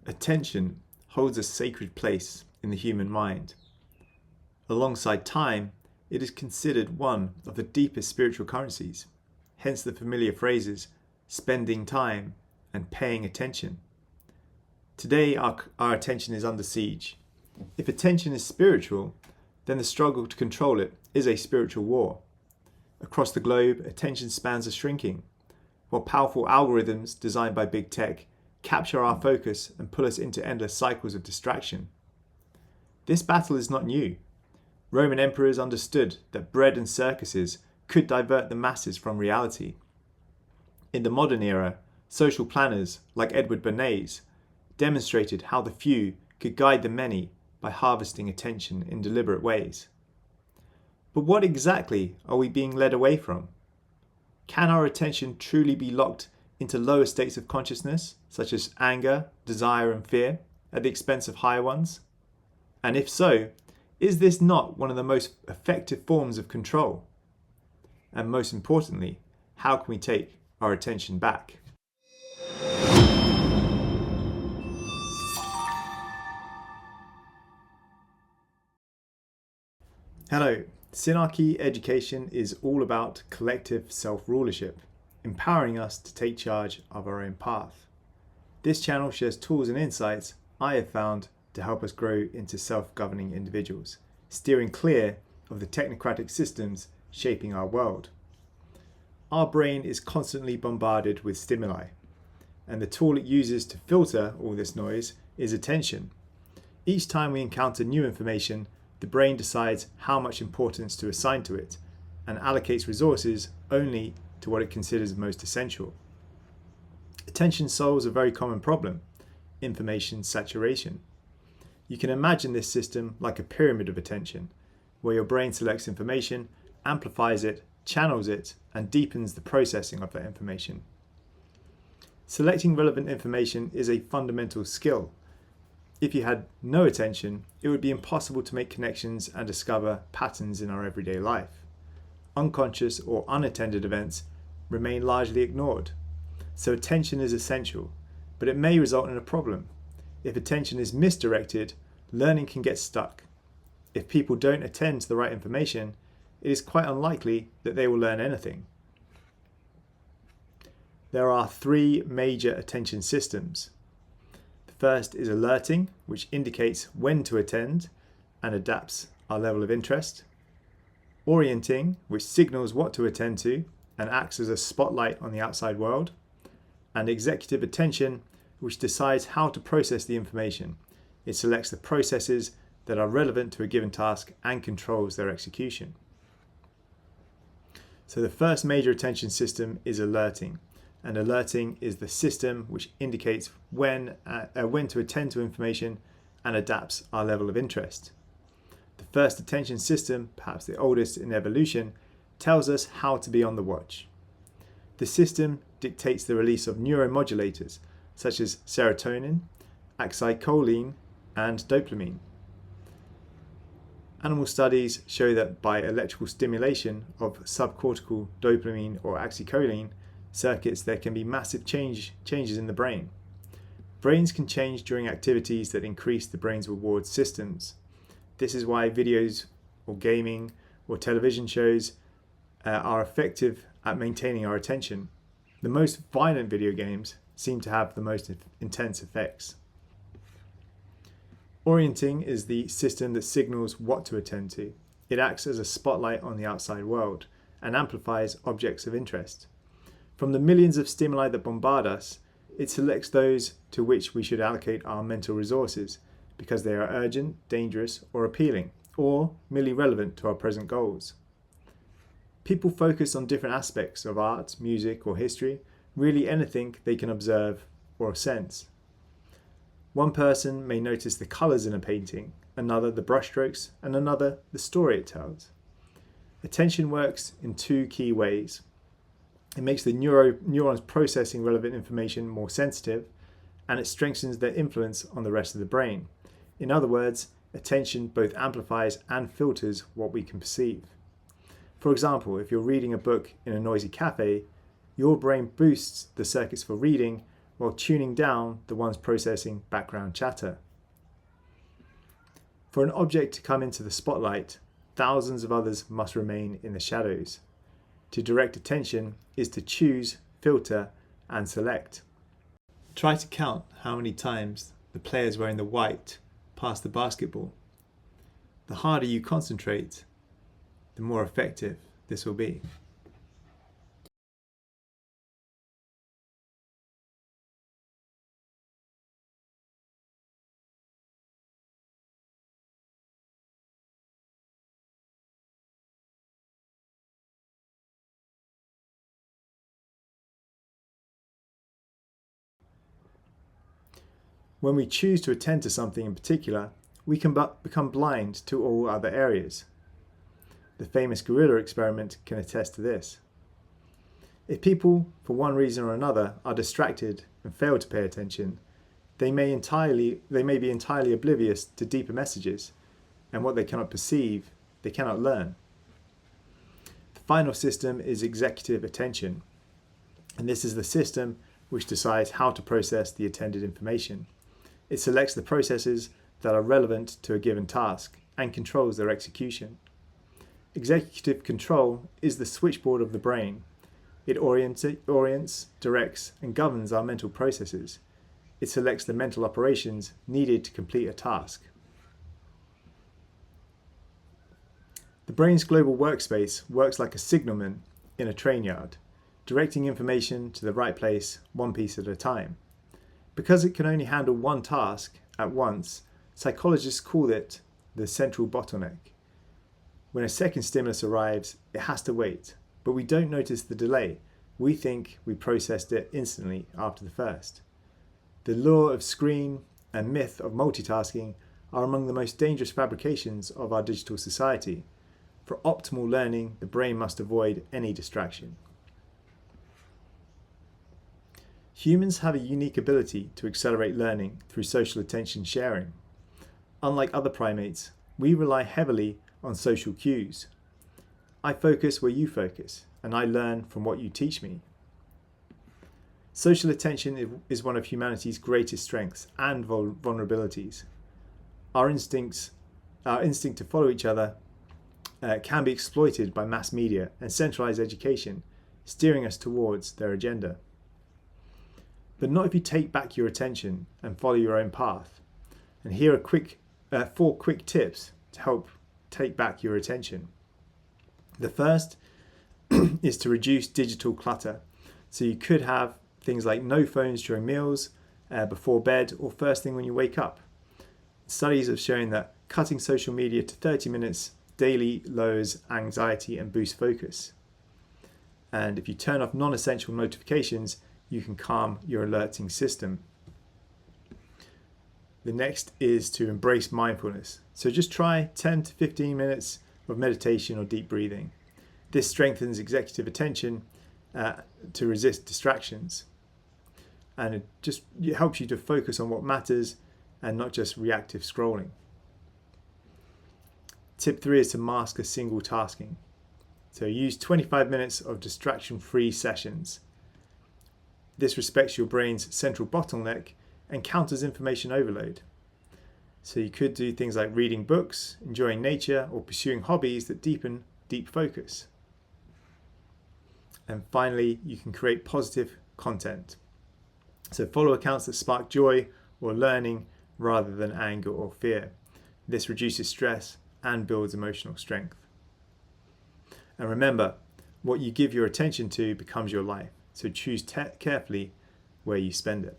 Attention holds a sacred place in the human mind. Alongside time, it is considered one of the deepest spiritual currencies, hence the familiar phrases spending time and paying attention. Today, our attention is under siege. If attention is spiritual, then the struggle to control it is a spiritual war. Across the globe, attention spans are shrinking, while powerful algorithms designed by big tech capture our focus and pull us into endless cycles of distraction. This battle is not new. Roman emperors understood that bread and circuses could divert the masses from reality. In the modern era, social planners like Edward Bernays demonstrated how the few could guide the many by harvesting attention in deliberate ways. But what exactly are we being led away from? Can our attention truly be locked into lower states of consciousness, such as anger, desire, and fear, at the expense of higher ones? And if so, is this not one of the most effective forms of control? And most importantly, how can we take our attention back? Hello, Synarchy Education is all about collective self-rulership, empowering us to take charge of our own path. This channel shares tools and insights I have found to help us grow into self-governing individuals, steering clear of the technocratic systems shaping our world. Our brain is constantly bombarded with stimuli, and the tool it uses to filter all this noise is attention. Each time we encounter new information, the brain decides how much importance to assign to it and allocates resources only to what it considers most essential. Attention solves a very common problem: information saturation. You can imagine this system like a pyramid of attention, where your brain selects information, amplifies it, channels it, and deepens the processing of that information. Selecting relevant information is a fundamental skill. If you had no attention, it would be impossible to make connections and discover patterns in our everyday life. Unconscious or unattended events remain largely ignored. So attention is essential, but it may result in a problem. If attention is misdirected, learning can get stuck. If people don't attend to the right information, it is quite unlikely that they will learn anything. There are three major attention systems. The first is alerting, which indicates when to attend and adapts our level of interest. Orienting, which signals what to attend to and acts as a spotlight on the outside world. And executive attention, which decides how to process the information. It selects the processes that are relevant to a given task and controls their execution. So the first major attention system is alerting. And alerting is the system which indicates when to attend to information and adapts our level of interest. The first attention system, perhaps the oldest in evolution, tells us how to be on the watch. The system dictates the release of neuromodulators such as serotonin, acetylcholine, and dopamine. Animal studies show that by electrical stimulation of subcortical dopamine or acetylcholine circuits, there can be massive changes in the brain. Brains can change during activities that increase the brain's reward systems. This is why videos or gaming or television shows are effective at maintaining our attention. The most violent video games seem to have the most intense effects. Orienting is the system that signals what to attend to. It acts as a spotlight on the outside world and amplifies objects of interest. From the millions of stimuli that bombard us, it selects those to which we should allocate our mental resources because they are urgent, dangerous, or appealing, or merely relevant to our present goals. People focus on different aspects of art, music, or history, really anything they can observe or sense. One person may notice the colours in a painting, another the brushstrokes, and another the story it tells. Attention works in two key ways. It makes the neurons processing relevant information more sensitive, and it strengthens their influence on the rest of the brain. In other words, attention both amplifies and filters what we can perceive. For example, if you're reading a book in a noisy cafe, your brain boosts the circuits for reading, while tuning down the ones processing background chatter. For an object to come into the spotlight, thousands of others must remain in the shadows. To direct attention is to choose, filter, and select. Try to count how many times the players wearing the white pass the basketball. The harder you concentrate, the more effective this will be. When we choose to attend to something in particular, we can become blind to all other areas. The famous gorilla experiment can attest to this. If people, for one reason or another, are distracted and fail to pay attention, they may be entirely oblivious to deeper messages, and what they cannot perceive, they cannot learn. The final system is executive attention, and this is the system which decides how to process the attended information. It selects the processes that are relevant to a given task and controls their execution. Executive control is the switchboard of the brain. It orients, directs, and governs our mental processes. It selects the mental operations needed to complete a task. The brain's global workspace works like a signalman in a train yard, directing information to the right place one piece at a time. Because it can only handle one task at once, psychologists call it the central bottleneck. When a second stimulus arrives, it has to wait, but we don't notice the delay. We think we processed it instantly after the first. The lure of screen and myth of multitasking are among the most dangerous fabrications of our digital society. For optimal learning, the brain must avoid any distraction. Humans have a unique ability to accelerate learning through social attention sharing. Unlike other primates, we rely heavily on social cues. I focus where you focus, and I learn from what you teach me. Social attention is one of humanity's greatest strengths and vulnerabilities. Our instinct to follow each other can be exploited by mass media and centralized education, steering us towards their agenda. But not if you take back your attention and follow your own path. And here are 4 quick tips to help take back your attention. The first is to reduce digital clutter. So you could have things like no phones during meals, before bed, or first thing when you wake up. Studies have shown that cutting social media to 30 minutes daily lowers anxiety and boosts focus. And if you turn off non-essential notifications, you can calm your alerting system. The next is to embrace mindfulness. So just try 10 to 15 minutes of meditation or deep breathing. This strengthens executive attention to resist distractions. And it helps you to focus on what matters and not just reactive scrolling. Tip 3 is to mask a single tasking. So use 25 minutes of distraction-free sessions. This respects your brain's central bottleneck and counters information overload. So you could do things like reading books, enjoying nature, or pursuing hobbies that deepen deep focus. And finally, you can create positive content. So follow accounts that spark joy or learning rather than anger or fear. This reduces stress and builds emotional strength. And remember, what you give your attention to becomes your life. So choose carefully where you spend it.